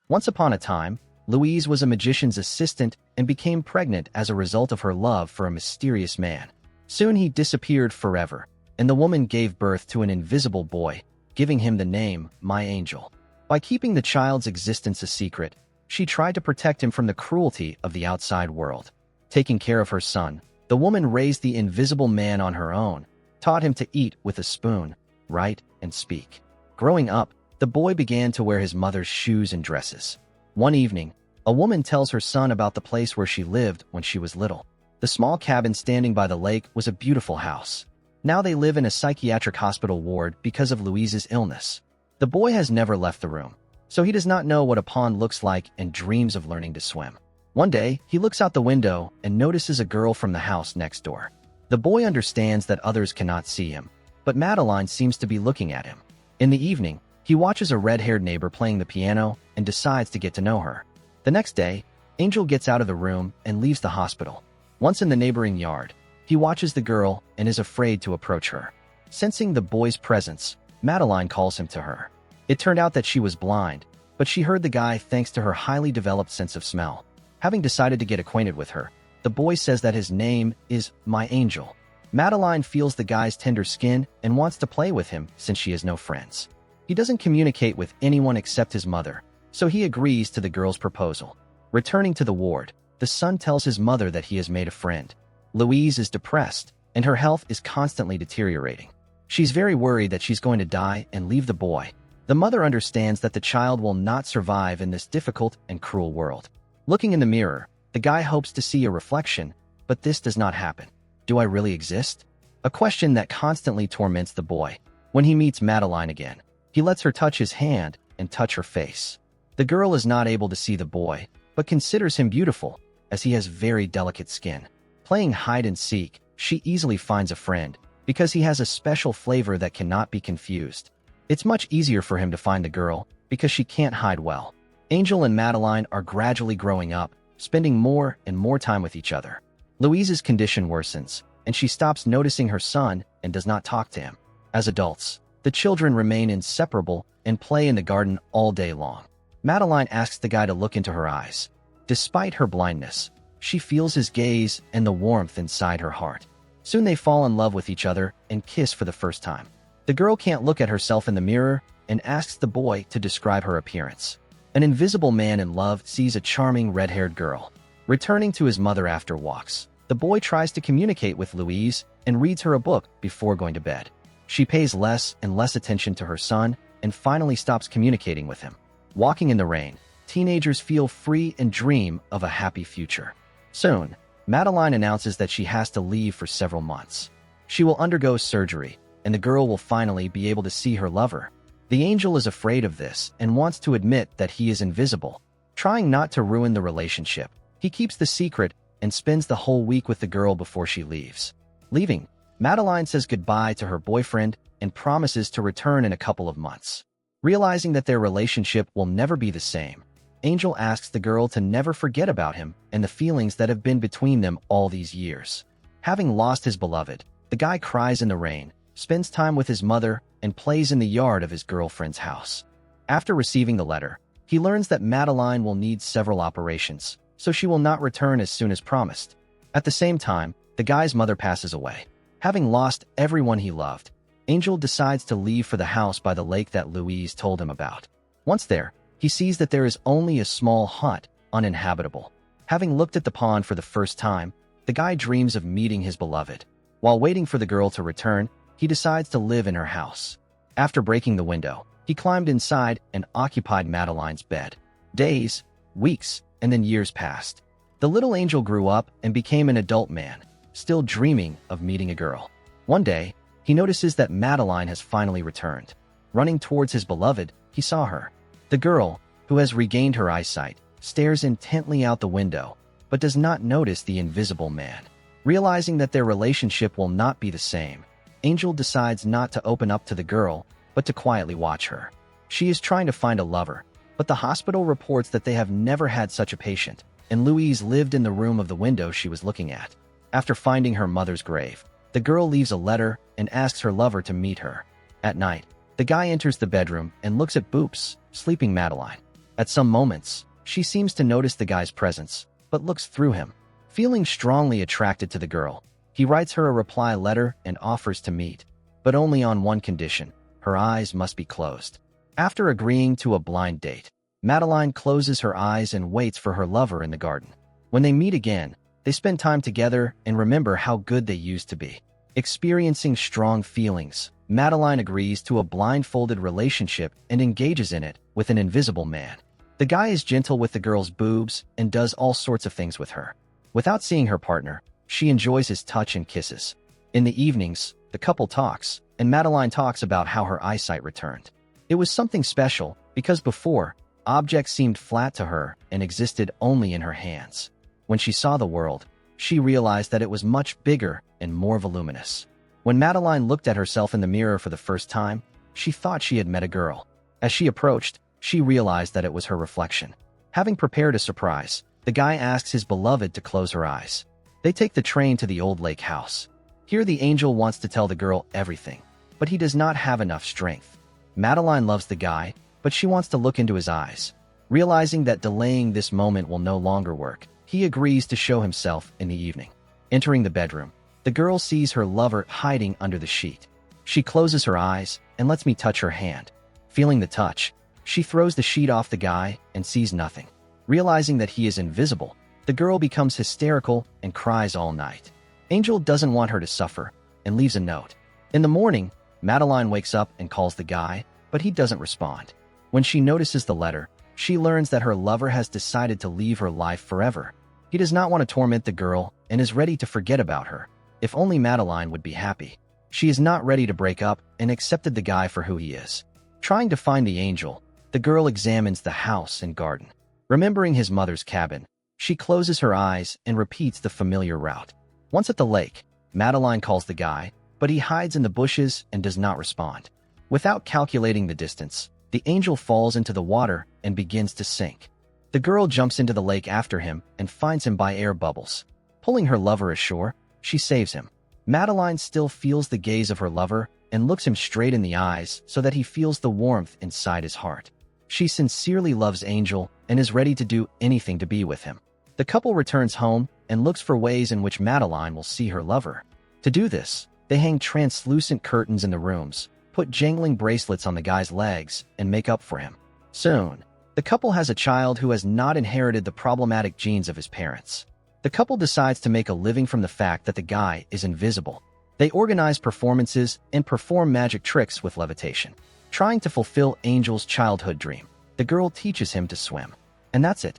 Once upon a time, Louise was a magician's assistant and became pregnant as a result of her love for a mysterious man. Soon he disappeared forever, and the woman gave birth to an invisible boy, giving him the name My Angel. By keeping the child's existence a secret, she tried to protect him from the cruelty of the outside world. Taking care of her son, the woman raised the invisible man on her own, taught him to eat with a spoon, write, and speak. Growing up, the boy began to wear his mother's shoes and dresses. One evening, a woman tells her son about the place where she lived when she was little. The small cabin standing by the lake was a beautiful house. Now they live in a psychiatric hospital ward because of Louise's illness. The boy has never left the room, so he does not know what a pond looks like and dreams of learning to swim. One day, he looks out the window and notices a girl from the house next door. The boy understands that others cannot see him, but Madeline seems to be looking at him. In the evening, he watches a red-haired neighbor playing the piano and decides to get to know her. The next day, Angel gets out of the room and leaves the hospital. Once in the neighboring yard, he watches the girl and is afraid to approach her. Sensing the boy's presence, Madeline calls him to her. It turned out that she was blind, but she heard the guy thanks to her highly developed sense of smell. Having decided to get acquainted with her, the boy says that his name is My Angel. Madeline feels the guy's tender skin and wants to play with him since she has no friends. He doesn't communicate with anyone except his mother, so he agrees to the girl's proposal. Returning to the ward, the son tells his mother that he has made a friend. Louise is depressed, and her health is constantly deteriorating. She's very worried that she's going to die and leave the boy. The mother understands that the child will not survive in this difficult and cruel world. Looking in the mirror, the guy hopes to see a reflection, but this does not happen. Do I really exist? A question that constantly torments the boy. When he meets Madeline again, he lets her touch his hand and touch her face. The girl is not able to see the boy, but considers him beautiful, as he has very delicate skin. Playing hide and seek, she easily finds a friend, because he has a special flavor that cannot be confused. It's much easier for him to find the girl, because she can't hide well. Angel and Madeline are gradually growing up, spending more and more time with each other. Louise's condition worsens, and she stops noticing her son and does not talk to him. As adults, the children remain inseparable and play in the garden all day long. Madeline asks the guy to look into her eyes. Despite her blindness, she feels his gaze and the warmth inside her heart. Soon they fall in love with each other and kiss for the first time. The girl can't look at herself in the mirror and asks the boy to describe her appearance. An invisible man in love sees a charming red-haired girl. Returning to his mother after walks, the boy tries to communicate with Louise and reads her a book before going to bed. She pays less and less attention to her son and finally stops communicating with him. Walking in the rain, teenagers feel free and dream of a happy future. Soon, Madeline announces that she has to leave for several months. She will undergo surgery, and the girl will finally be able to see her lover. The angel is afraid of this and wants to admit that he is invisible. Trying not to ruin the relationship, he keeps the secret and spends the whole week with the girl before she leaves. Leaving, Madeline says goodbye to her boyfriend and promises to return in a couple of months. Realizing that their relationship will never be the same, Angel asks the girl to never forget about him and the feelings that have been between them all these years. Having lost his beloved, the guy cries in the rain, spends time with his mother, and plays in the yard of his girlfriend's house. After receiving the letter, he learns that Madeline will need several operations, so she will not return as soon as promised. At the same time, the guy's mother passes away. Having lost everyone he loved, Angel decides to leave for the house by the lake that Louise told him about. Once there, he sees that there is only a small hut, uninhabitable. Having looked at the pond for the first time, the guy dreams of meeting his beloved. While waiting for the girl to return, he decides to live in her house. After breaking the window, he climbed inside and occupied Madeline's bed. Days, weeks, and then years passed. The little angel grew up and became an adult man, still dreaming of meeting a girl. One day, he notices that Madeline has finally returned. Running towards his beloved, he saw her. The girl, who has regained her eyesight, stares intently out the window, but does not notice the invisible man. Realizing that their relationship will not be the same, Angel decides not to open up to the girl, but to quietly watch her. She is trying to find a lover, but the hospital reports that they have never had such a patient, and Louise lived in the room of the window she was looking at. After finding her mother's grave, the girl leaves a letter and asks her lover to meet her. At night, the guy enters the bedroom and looks at Boops, sleeping Madeline. At some moments, she seems to notice the guy's presence, but looks through him. Feeling strongly attracted to the girl, he writes her a reply letter and offers to meet, but only on one condition: her eyes must be closed. After agreeing to a blind date, Madeline closes her eyes and waits for her lover in the garden. When they meet again, they spend time together and remember how good they used to be. Experiencing strong feelings, Madeline agrees to a blindfolded relationship and engages in it with an invisible man. The guy is gentle with the girl's boobs and does all sorts of things with her. Without seeing her partner, she enjoys his touch and kisses. In the evenings, the couple talks, and Madeline talks about how her eyesight returned. It was something special because before, objects seemed flat to her and existed only in her hands. When she saw the world, she realized that it was much bigger and more voluminous. When Madeline looked at herself in the mirror for the first time, she thought she had met a girl. As she approached, she realized that it was her reflection. Having prepared a surprise, the guy asks his beloved to close her eyes. They take the train to the old lake house. Here the angel wants to tell the girl everything, but he does not have enough strength. Madeline loves the guy, but she wants to look into his eyes. Realizing that delaying this moment will no longer work, he agrees to show himself in the evening. Entering the bedroom, the girl sees her lover hiding under the sheet. She closes her eyes and lets me touch her hand. Feeling the touch, she throws the sheet off the guy and sees nothing. Realizing that he is invisible, the girl becomes hysterical and cries all night. Angel doesn't want her to suffer and leaves a note. In the morning, Madeline wakes up and calls the guy, but he doesn't respond. When she notices the letter, she learns that her lover has decided to leave her life forever. He does not want to torment the girl and is ready to forget about her. If only Madeline would be happy. She is not ready to break up and accepted the guy for who he is. Trying to find the angel, the girl examines the house and garden. Remembering his mother's cabin, she closes her eyes and repeats the familiar route. Once at the lake, Madeline calls the guy, but he hides in the bushes and does not respond. Without calculating the distance, the angel falls into the water and begins to sink. The girl jumps into the lake after him and finds him by air bubbles. Pulling her lover ashore, she saves him. Madeline still feels the gaze of her lover and looks him straight in the eyes so that he feels the warmth inside his heart. She sincerely loves Angel and is ready to do anything to be with him. The couple returns home and looks for ways in which Madeline will see her lover. To do this, they hang translucent curtains in the rooms, put jangling bracelets on the guy's legs, and make up for him. Soon, the couple has a child who has not inherited the problematic genes of his parents. The couple decides to make a living from the fact that the guy is invisible. They organize performances and perform magic tricks with levitation. Trying to fulfill Angel's childhood dream, the girl teaches him to swim. And that's it.